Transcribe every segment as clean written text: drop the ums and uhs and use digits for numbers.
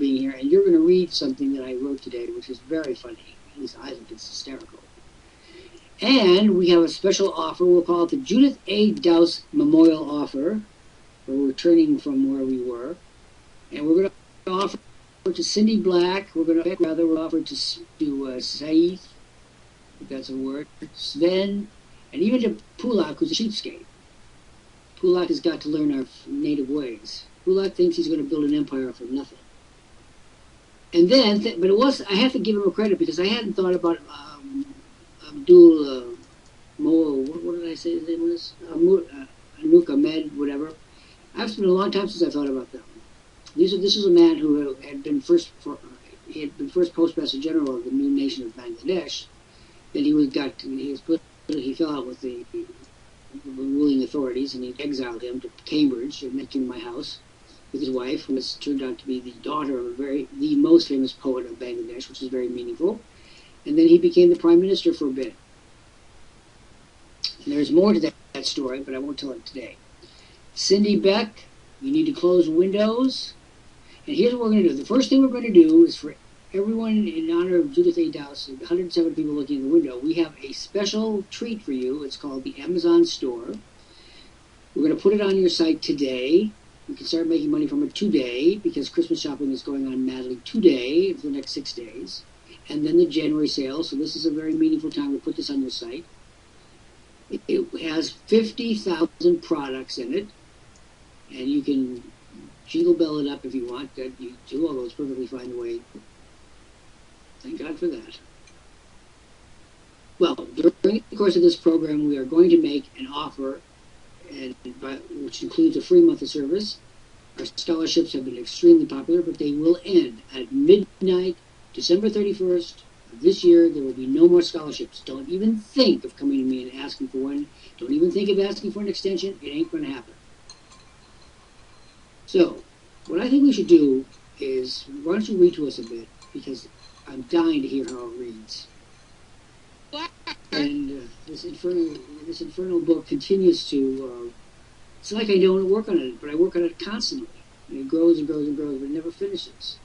being here, and you're going to read something that I wrote today, which is very funny. At least I think it's hysterical. And we have a special offer. We'll call it the Judith A. Daus Memorial Offer. We're returning from where we were. And we're going to offer to Cindy Black. We'll offer to Saeed, if that's a word, Sven, and even to Pulak, who's a cheapskate. Pulak has got to learn our native ways. Pulak thinks he's going to build an empire from nothing. And then, I have to give him a credit because I hadn't thought about Abdul what did I say his name was? Anuk Ahmed, whatever. It's been a long time since I thought about them. This is a man who had been first Postmaster General of the new nation of Bangladesh. Then he fell out with the ruling authorities, and he exiled him to Cambridge and met him in my house with his wife, who has turned out to be the daughter of the most famous poet of Bangladesh, which is very meaningful. And then he became the prime minister for a bit. And there's more to that story, but I won't tell it today. Cindy Beck, you need to close windows. And here's what we're going to do. The first thing we're going to do is for everyone, in honor of Judith A. Daus, 107 people looking in the window, we have a special treat for you. It's called the Amazon Store. We're going to put it on your site today. You can start making money from it today, because Christmas shopping is going on madly today for the next 6 days. And then the January sale, so this is a very meaningful time to put this on your site. It has 50,000 products in it, and you can jingle bell it up if you want. That you do, although it's perfectly fine the way. Thank God for that. Well, during the course of this program, we are going to make an offer, which includes a free month of service. Our scholarships have been extremely popular, but they will end at midnight, December 31st of this year. There will be no more scholarships. Don't even think of coming to me and asking for one. Don't even think of asking for an extension. It ain't going to happen. So, what I think we should do is, why don't you read to us a bit, because I'm dying to hear how it reads. And this infernal book continues to, it's like I don't work on it, but I work on it constantly. And it grows and grows and grows, but it never finishes.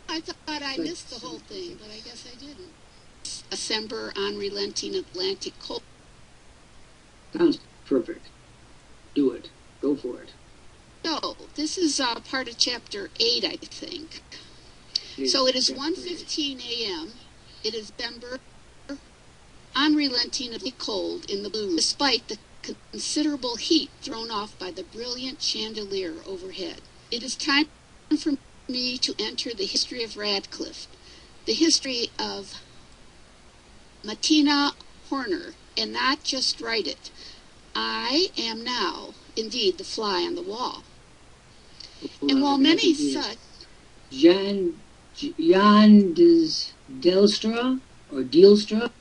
I thought I missed the whole thing, but I guess I didn't. December, unrelenting Atlantic cold. Sounds perfect. Do it. Go for it. So, this is part of Chapter 8, I think. So it is 1:15 a.m. It is December, unrelentingly cold in the blue, despite the considerable heat thrown off by the brilliant chandelier overhead. It is time for me to enter the history of Radcliffe, the history of Martina Horner, and not just write it. I am now, indeed, the fly on the wall. And while many such... Jan Delstra, or Deelstra?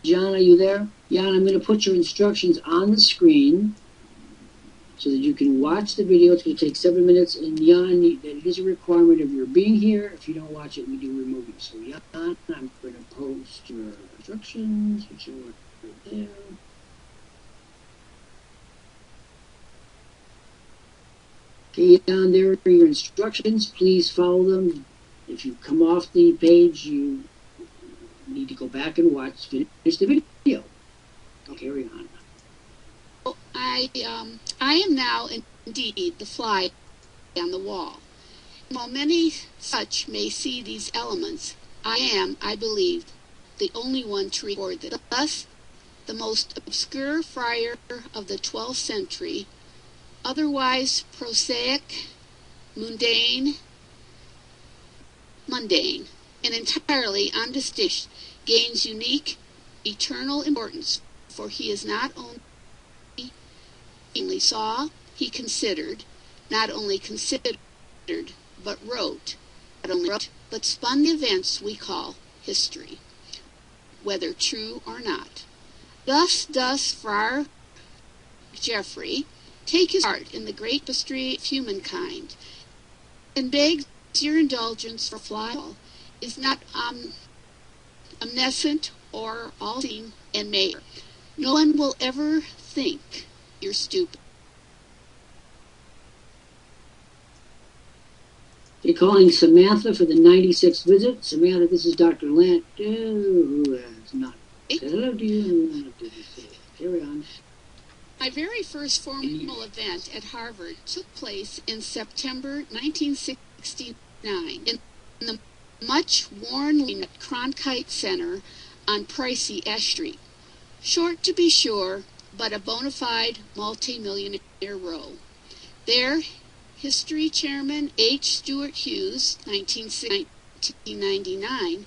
Jan, are you there? Jan, I'm going to put your instructions on the screen so that you can watch the video. It's going to take 7 minutes. And Jan, it is a requirement of your being here. If you don't watch it, we do remove you. So Jan, I'm going to post your instructions, which are right there. Okay, down there are your instructions. Please follow them. If you come off the page, you need to go back and finish the video. Okay, carry on. I am now indeed the fly on the wall. While many such may see these elements, I am, I believe, the only one to record them. Thus, the most obscure friar of the 12th century, otherwise prosaic, mundane, and entirely undistinguished, gains unique, eternal importance, for he is not only saw, he considered, not only considered, but wrote, but spun the events we call history, whether true or not. Thus does Friar Geoffrey take his part in the great history of humankind, and begs your indulgence for fly is not omniscient or all-seeing and maker. No one will ever think you're stupid. They're calling Samantha for the 96th visit. Samantha, this is Dr. Lant, who has not said hello to you. Carry on. My very first formal event at Harvard took place in September 1969 in the much worn Cronkite Center on pricey Ash Street. Short to be sure, but a bona fide multi-millionaire row. There, History Chairman H. Stuart Hughes, 1999,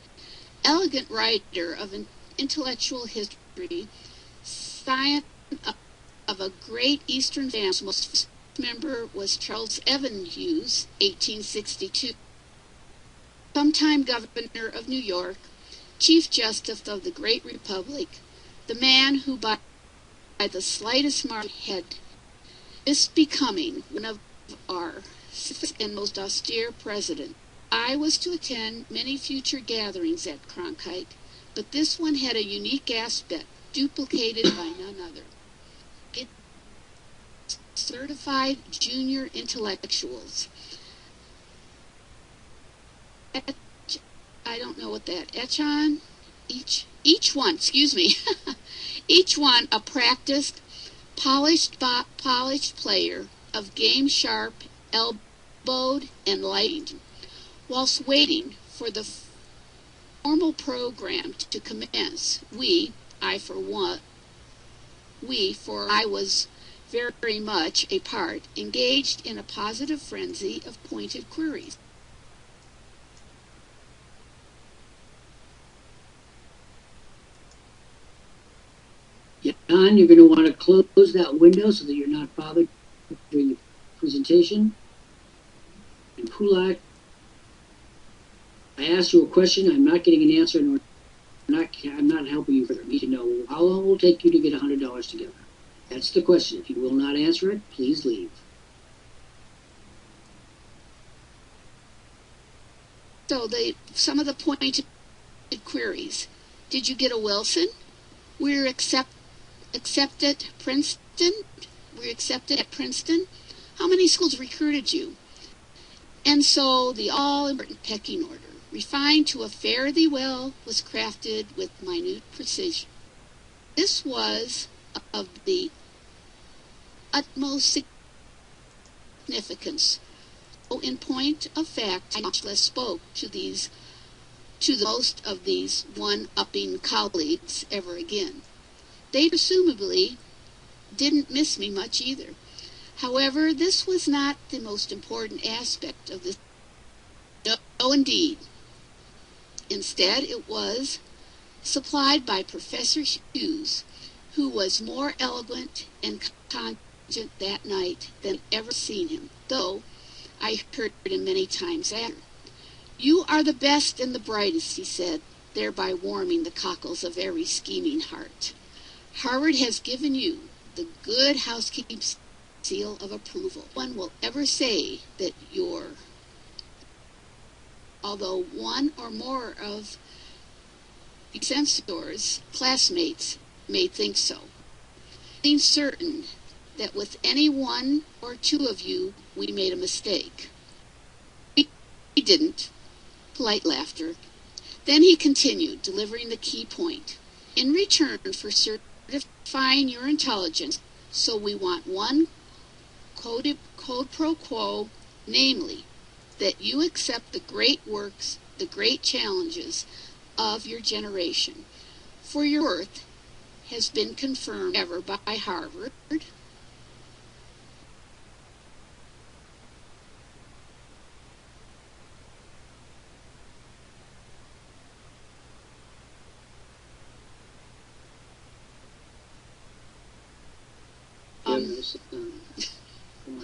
elegant writer of intellectual history, science of a great Eastern family. Most member was Charles Evan Hughes, 1862, sometime governor of New York, Chief Justice of the Great Republic, the man who by the slightest mark had missed becoming one of our and most austere president. I was to attend many future gatherings at Cronkite, but this one had a unique aspect, duplicated by none other. It certified junior intellectuals. I don't know what that, Echan? Each one, excuse me, each one a practiced, polished player of game sharp, elbowed, and lighting. Whilst waiting for the formal program to commence, I was very much a part, engaged in a positive frenzy of pointed queries. Jan, you're going to want to close that window so that you're not bothered during the presentation. And Kulak, I asked you a question. I'm not getting an answer, and I'm not helping you further. I need to know how long it will take you to get $100 together. That's the question. If you will not answer it, please leave. So some of the pointed queries. Did you get a Wilson? We're accepted Princeton. We're accepted at Princeton. How many schools recruited you? And so the all-important pecking order, refined to a fare thee well, was crafted with minute precision. This was of the utmost significance. So in point of fact, I much less spoke to the most of these one-upping colleagues ever again. They presumably didn't miss me much either. However, this was not the most important aspect of this. No, indeed. Instead, it was supplied by Professor Hughes, who was more eloquent and cogent that night than ever seen him, though I heard him many times after. You are the best and the brightest, he said, thereby warming the cockles of every scheming heart. Harvard has given you the good housekeeping seal of approval. One will ever say that although one or more of the censors, classmates, may think so. Being certain that with any one or two of you, we made a mistake. We didn't. Polite laughter. Then he continued, delivering the key point. In return for certifying your intelligence, so we want one quid pro quo, namely, that you accept the great works, the great challenges of your generation. For your worth has been confirmed ever by Harvard.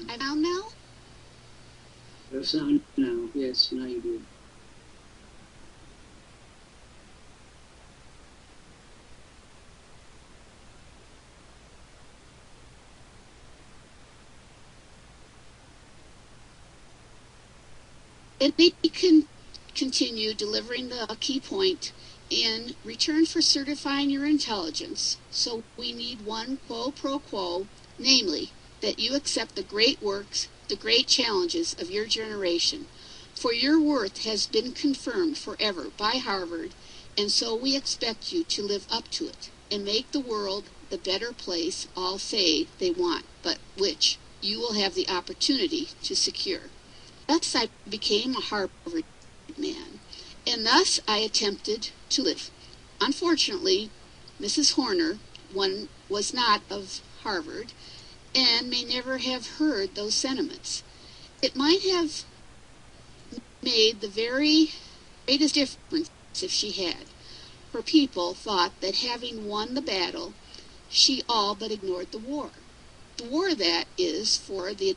I found now? No sound now. Yes, now you do. And they can continue delivering the key point. In return for certifying your intelligence, so we need one quid pro quo, namely, that you accept the great works, the great challenges of your generation. For your worth has been confirmed forever by Harvard, and so we expect you to live up to it and make the world the better place all say they want, but which you will have the opportunity to secure. Thus I became a Harvard man, and thus I attempted to live. Unfortunately, Mrs. Horner was not of Harvard, and may never have heard those sentiments. It might have made the very greatest difference if she had. Her people thought that having won the battle, she all but ignored the war. The war, that is, for the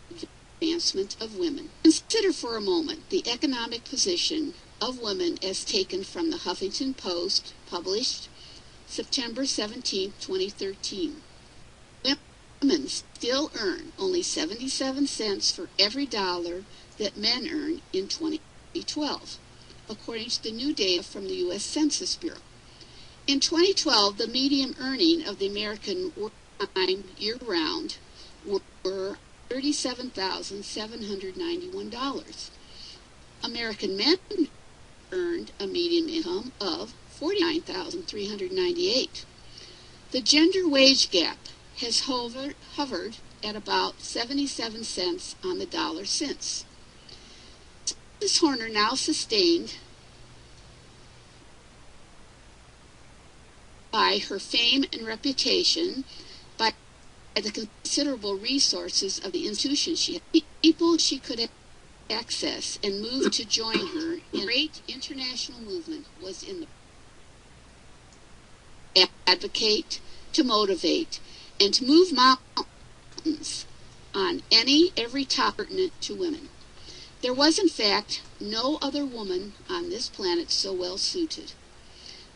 advancement of women. Consider for a moment the economic position of women as taken from the Huffington Post, published September 17, 2013. Women still earn only 77 cents for every dollar that men earn in 2012, according to the new data from the U.S. Census Bureau. In 2012, the median earning of the American working year-round were $37,791. American men earned a median income of $49,398. The gender wage gap has hovered at about 77 cents on the dollar since. Mrs. Horner, now sustained by her fame and reputation, by the considerable resources of the institution she had, people she could access and move to join her in a great international movement was in the advocate, to motivate, and to move mountains on every topic pertinent to women. There was, in fact, no other woman on this planet so well suited.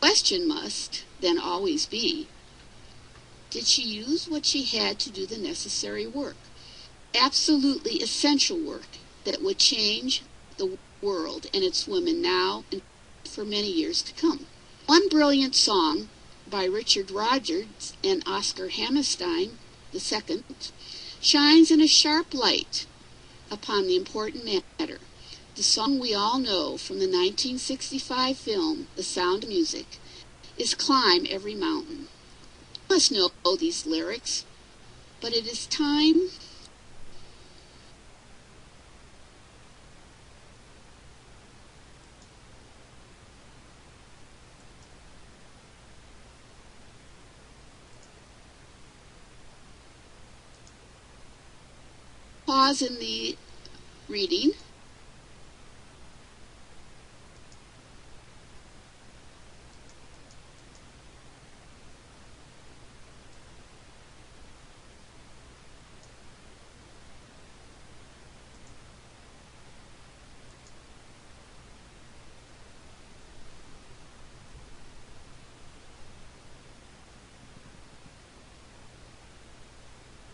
The question must then always be, did she use what she had to do the necessary work? Absolutely essential work that would change the world and its women now and for many years to come. One brilliant song by Richard Rodgers and Oscar Hammerstein II shines in a sharp light upon the important matter. The song we all know from the 1965 film The Sound of Music is "Climb Every Mountain." You must know these lyrics, but it is time pause in the reading.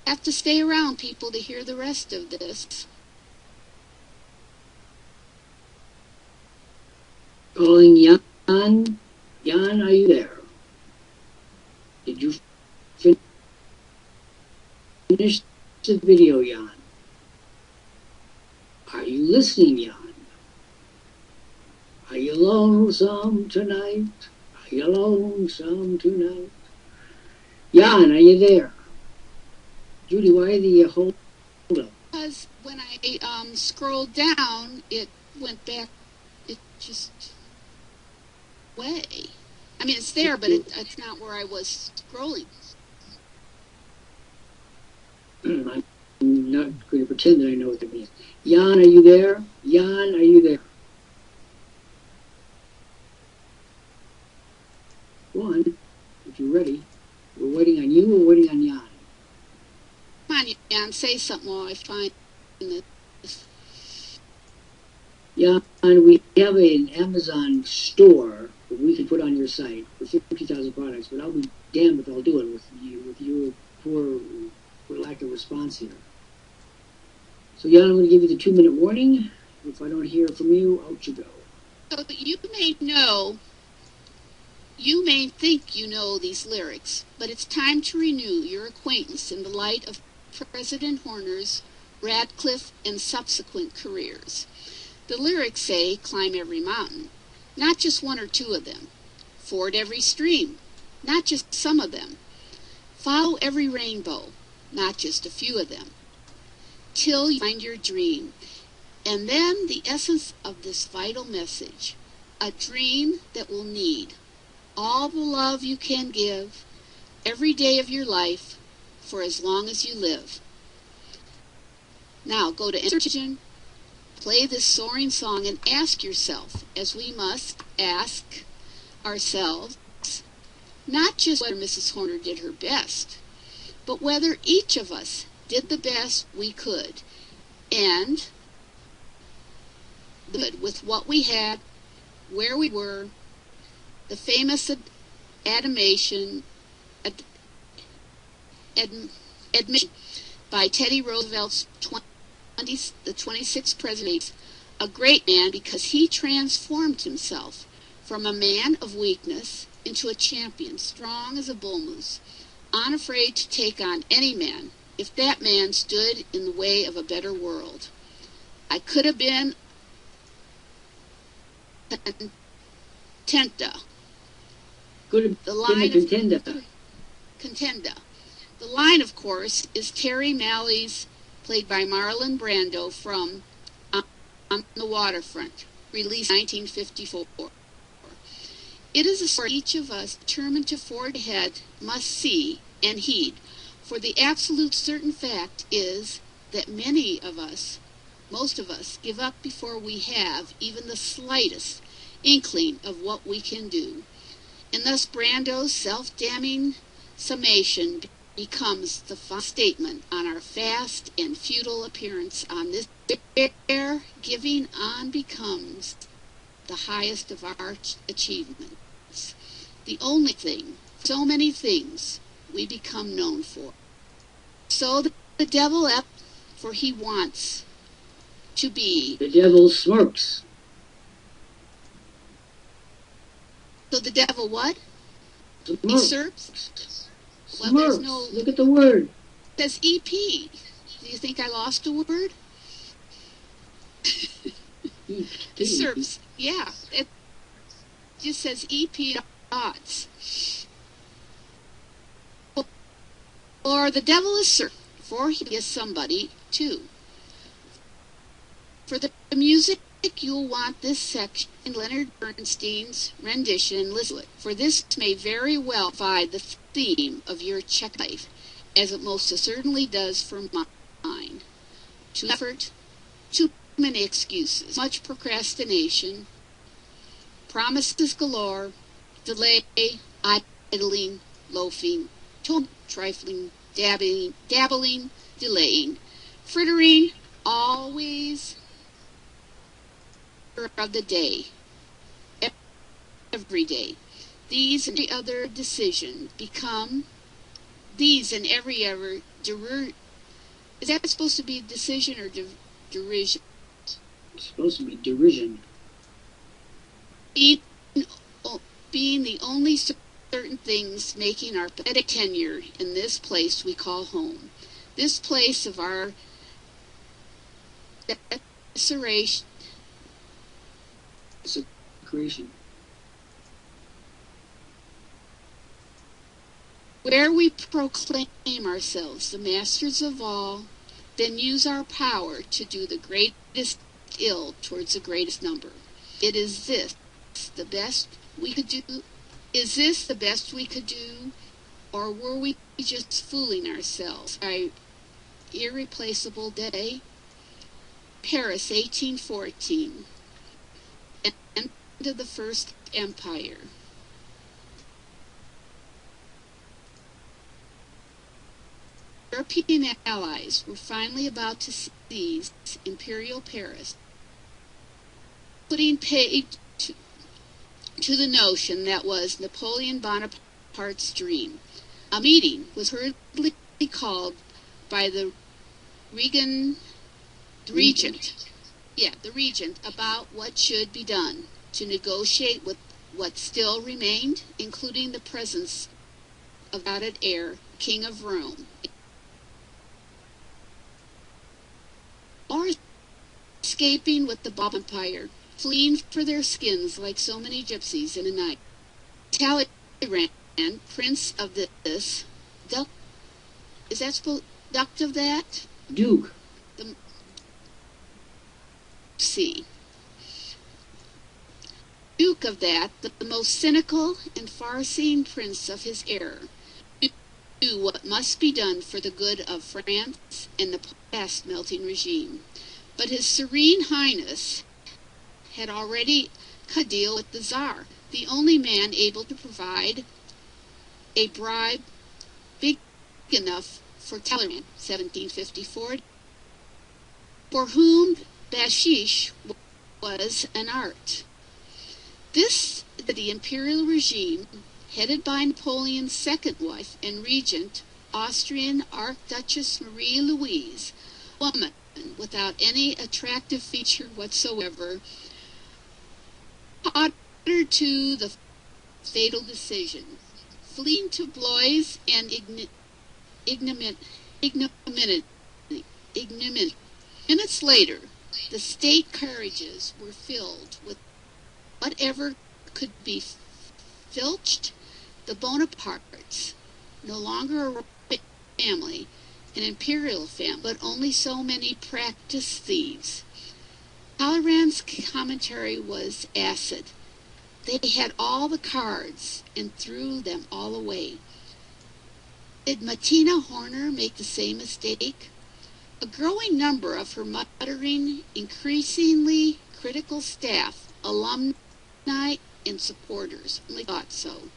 Have to stay around, people, to hear the rest of this. Calling Jan. Jan, are you there? Did you finish the video, Jan? Are you listening, Jan? Are you lonesome tonight? Are you lonesome tonight? Jan, are you there? Judy, why the hold up? Because when I scrolled down, it went back. It just way. I mean, it's there, but it's not where I was scrolling. I'm not going to pretend that I know what that means. Jan, are you there? Jan, are you there? Go on, if you're ready. We're waiting on you, we're waiting on Jan. Come on, Jan, say something while I find this. Jan, we have an Amazon store that we can put on your site for 50,000 products, but I'll be damned if I'll do it with your poor lack of response here. So, Jan, I'm going to give you the 2-minute warning. If I don't hear from you, out you go. So you may think you know these lyrics, but it's time to renew your acquaintance in the light of President Horner's Radcliffe and subsequent careers. The lyrics say, climb every mountain, not just one or two of them. Ford every stream, not just some of them. Follow every rainbow, not just a few of them. Till you find your dream. And then the essence of this vital message, a dream that will need all the love you can give every day of your life for as long as you live. Now go to engine, play this soaring song, and ask yourself, as we must ask ourselves, not just whether Mrs. Horner did her best, but whether each of us did the best we could, and with what we had, where we were, the famous admission by Teddy Roosevelt's the 26th president, a great man because he transformed himself from a man of weakness into a champion, strong as a bull moose, unafraid to take on any man if that man stood in the way of a better world. I could have been contenta. The line of contenda. The line, of course, is Terry Malley's, played by Marlon Brando, from On the Waterfront, released in 1954. It is a story each of us determined to forge ahead must see and heed, for the absolute certain fact is that many of us, most of us, give up before we have even the slightest inkling of what we can do. And thus Brando's self-damning summation becomes the final statement on our fast and futile appearance on this air. Giving on becomes the highest of our achievements, the only thing, so many things we become known for. So the devil up, for he wants to be. The devil smirks. So the devil what? Smirks. Usurps? Well, Smirks. there's no. Look at the word. It says EP. Do you think I lost a word? Usurps. Yeah. It just says EP odds. Or the devil is certain, for he is somebody too. For the music, you'll want this section in Leonard Bernstein's rendition. Listen to it, for this may very well provide the theme of your Czech life, as it most certainly does for mine. Too effort, too many excuses, much procrastination, promises galore, delay, idling, loafing, trifling, dabbling, delaying, frittering, always of the day, every day. These and every other decision become these and every other is that supposed to be decision or derision? It's supposed to be derision. Being the only certain things making our pathetic tenure in this place we call home, this place of our desecration, where we proclaim ourselves the masters of all, then use our power to do the greatest ill towards the greatest number. Is this the best we could do? Is this the best we could do? Or were we just fooling ourselves? Our irreplaceable day? Paris, 1814. End of the First Empire. European allies were finally about to seize imperial Paris, putting paid to the notion that was Napoleon Bonaparte's dream. A meeting was hurriedly called by the regent about what should be done to negotiate with what still remained, including the presence of Godhead heir, King of Rome. Or escaping with the Bob Empire, fleeing for their skins like so many gypsies in a night. Talleyrand, prince of this, duck, is that supposed, duct of that? Duke. The, see. Duke of that, the most cynical and far-seeing prince of his era, do what must be done for the good of France and the fast-melting regime. But His Serene Highness had already cut a deal with the Tsar, the only man able to provide a bribe big enough for Talleyrand, 1754, for whom bakshish was an art. This, the imperial regime, headed by Napoleon's second wife and regent, Austrian Archduchess Marie Louise, a woman without any attractive feature whatsoever, ordered to the fatal decision, fleeing to Blois and ignominy. Minutes later, the state carriages were filled with whatever could be filched. The Bonapartes, no longer a family, an imperial family, but only so many practiced thieves. Talleyrand's commentary was acid. They had all the cards and threw them all away. Did Martina Horner make the same mistake? A growing number of her muttering, increasingly critical staff, alumni, and supporters only thought so.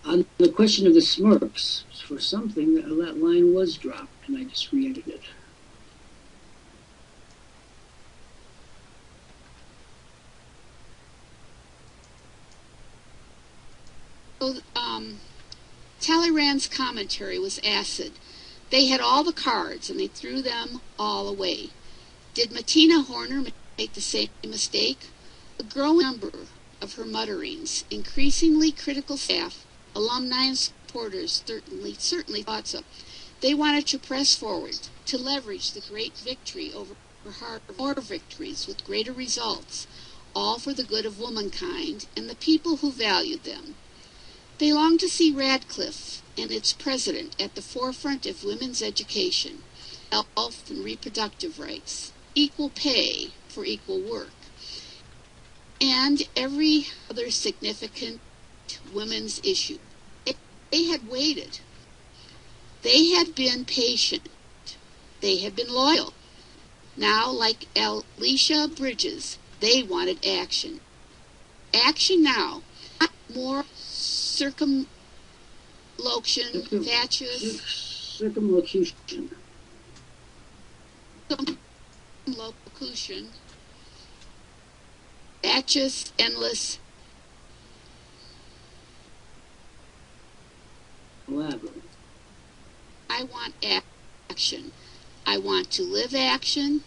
On the question of the smirks, for something, that line was dropped, and I just re-entered it. So, Talleyrand's commentary was acid. They had all the cards, and they threw them all away. Did Martina Horner make the same mistake? A growing number of her mutterings, increasingly critical staff, alumni and supporters certainly thought so. They wanted to press forward, to leverage the great victory over more victories with greater results, all for the good of womankind and the people who valued them. They longed to see Radcliffe and its president at the forefront of women's education, health and reproductive rights, equal pay for equal work, and every other significant women's issue. They had waited. They had been patient. They had been loyal. Now, like Alicia Bridges, they wanted action. Action now. Not more circumlocution, fatuous. Circumlocution. Circumlocution. Fatuous, endless. Elaborate. I want action. I want to live action.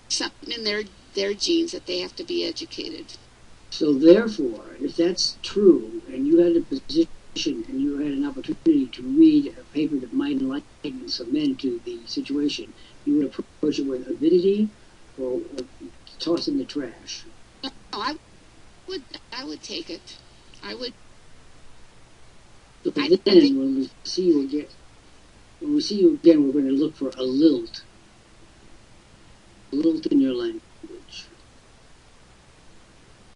Something in their genes that they have to be educated. So therefore, if that's true, and you had a position and you had an opportunity to read a paper that might enlighten some men to the situation, you would approach it with avidity or toss in the trash. No, I would take it. I would. So then, when we see you again, we're going to look for a lilt in your language.